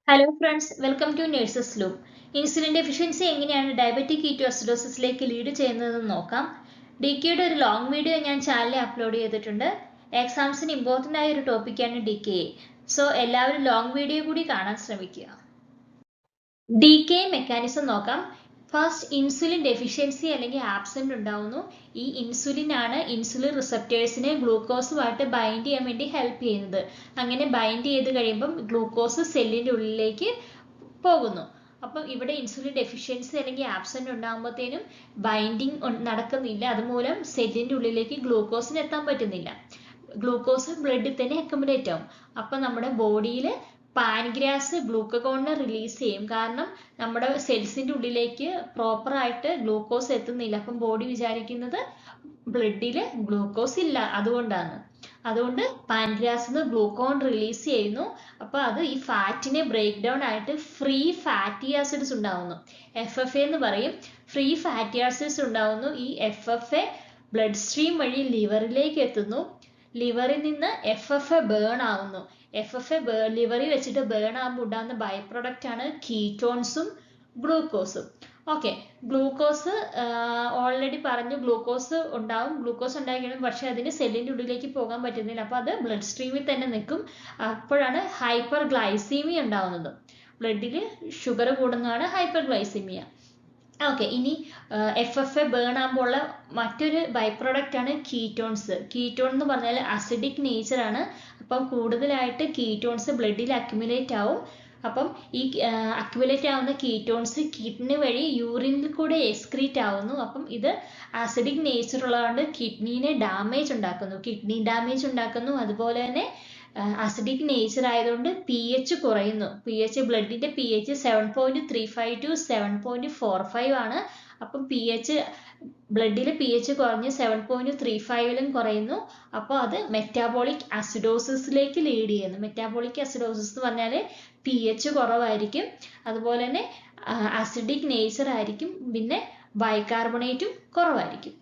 Hello friends, welcome to nurses loop. Insulin deficiency എങ്ങനെയാണ് diabetic കീറ്റോസിഡോസിസിലേക്ക് lead ചെയ്യുന്നതെന്ന് നോക്കാം. DKയുടെ ഒരു ലോങ് വീഡിയോ ഞാൻ ചാനലിൽ അപ്ലോഡ് ചെയ്തിട്ടുണ്ട്. എക്സാംസിന് ഇമ്പോർട്ടൻ്റ് ആയ ഒരു ടോപ്പിക്കാണ് DK. സോ എല്ലാവരും ലോങ് വീഡിയോ കൂടി കാണാൻ ശ്രമിക്കുക. DK മെക്കാനിസം നോക്കാം. ഫസ്റ്റ്, ഇൻസുലിൻ ഡെഫിഷ്യൻസി അല്ലെങ്കിൽ ആബ്സെന്റ് ഉണ്ടാവുന്നു. ഈ ഇൻസുലിൻ ആണ് ഇൻസുലിൻ റിസപ്റ്റേഴ്സിനെ ഗ്ലൂക്കോസുമായിട്ട് ബൈൻഡ് ചെയ്യാൻ വേണ്ടി ഹെൽപ്പ് ചെയ്യുന്നത്. അങ്ങനെ ബൈൻഡ് ചെയ്ത് കഴിയുമ്പം ഗ്ലൂക്കോസ് സെല്ലിൻ്റെ ഉള്ളിലേക്ക് പോകുന്നു. അപ്പം ഇവിടെ ഇൻസുലിൻ ഡെഫിഷ്യൻസി അല്ലെങ്കിൽ ആബ്സെന്റ് ഉണ്ടാകുമ്പോഴത്തേനും ബൈൻഡിങ് നടക്കുന്നില്ല. അതുമൂലം സെല്ലിൻ്റെ ഉള്ളിലേക്ക് ഗ്ലൂക്കോസിന് എത്താൻ പറ്റുന്നില്ല. ഗ്ലൂക്കോസ് ബ്ലഡിൽ തന്നെ അക്യുമുലേറ്റ് ആവും. അപ്പം നമ്മുടെ ബോഡിയിൽ പാൻക്രിയാസ് ഗ്ലൂക്കഗോണിനെ റിലീസ് ചെയ്യും. കാരണം നമ്മുടെ സെൽസിൻ്റെ ഉള്ളിലേക്ക് പ്രോപ്പറായിട്ട് ഗ്ലൂക്കോസ് എത്തുന്നില്ല. അപ്പം ബോഡി വിചാരിക്കുന്നത് ബ്ലഡിൽ ഗ്ലൂക്കോസ് ഇല്ല, അതുകൊണ്ട് പാൻക്രിയാസിൽ ഗ്ലൂക്കോൺ റിലീസ് ചെയ്യുന്നു. അപ്പോൾ അത് ഈ ഫാറ്റിനെ ബ്രേക്ക് ഡൗൺ ആയിട്ട് ഫ്രീ ഫാറ്റി ആസിഡ്സ് ഉണ്ടാവുന്നു. FFA എന്ന് പറയും. ഫ്രീ ഫാറ്റി ആസിഡ്സ് ഉണ്ടാവുന്നു. ഈ FFA ബ്ലഡ് സ്ട്രീം വഴി ലിവറിലേക്ക് എത്തുന്നു. ലിവറിൽ നിന്ന് FFA ബേൺ ആവുന്നു. FFA ലിവറിൽ വെച്ചിട്ട് ബേൺ ആകുമ്പോൾ ഉണ്ടാകുന്ന ബൈ പ്രൊഡക്റ്റ് ആണ് കീറ്റോൺസും ഗ്ലൂക്കോസും. ഓക്കെ, ഗ്ലൂക്കോസ് ഓൾറെഡി പറഞ്ഞു, ഗ്ലൂക്കോസ് ഉണ്ടാവും. ഗ്ലൂക്കോസ് ഉണ്ടായിരിക്കണം, പക്ഷെ അതിന് സെല്ലിൻ്റെ ഉള്ളിലേക്ക് പോകാൻ പറ്റുന്നില്ല. അപ്പോൾ അത് ബ്ലഡ് സ്ട്രീമിൽ തന്നെ നിൽക്കും. അപ്പോഴാണ് ഹൈപ്പർ ഗ്ലൈസീമിയ ഉണ്ടാവുന്നത്. ബ്ലഡിൽ ഷുഗർ കൂടുന്നതാണ് ഹൈപ്പർ ഗ്ലൈസീമിയ. ഓക്കെ, ഇനി FFA ബേൺ ആകുമ്പോൾ ഉള്ള മറ്റൊരു ബൈ പ്രൊഡക്റ്റ് ആണ് കീറ്റോൺസ്. കീറ്റോൺ എന്ന് പറഞ്ഞാൽ അസിഡിക് നേച്ചറാണ്. അപ്പം കൂടുതലായിട്ട് കീറ്റോൺസ് ബ്ലഡിൽ അക്യുമുലേറ്റ് ആവും. അപ്പം ഈ അക്യുമുലേറ്റ് ആവുന്ന കീറ്റോൺസ് കിഡ്നി വഴി യൂറിനിൽ കൂടെ എക്സ്ക്രീറ്റ് ആവുന്നു. അപ്പം ഇത് അസിഡിക് നേച്ചർ ഉള്ളതുകൊണ്ട് കിഡ്നീനെ ഡാമേജ് ഉണ്ടാക്കുന്നു. അതുപോലെ തന്നെ അസിഡിക് നേച്ചർ ആയതുകൊണ്ട് pH കുറയുന്നു. ബ്ലഡിന്റെ pH 7.35 to 7.45 ആണ്. അപ്പം ബ്ലഡിൽ pH കുറഞ്ഞ് 7.35 കുറയുന്നു. അപ്പോൾ അത് മെറ്റാബോളിക് അസിഡോസിസിലേക്ക് ലീഡ് ചെയ്യുന്നു. മെറ്റാബോളിക് അസിഡോസിസ് എന്ന് പറഞ്ഞാൽ pH കുറവായിരിക്കും, അതുപോലെ തന്നെ അസിഡിക് നേച്ചർ ആയിരിക്കും, പിന്നെ ബൈകാർബണേറ്റും കുറവായിരിക്കും.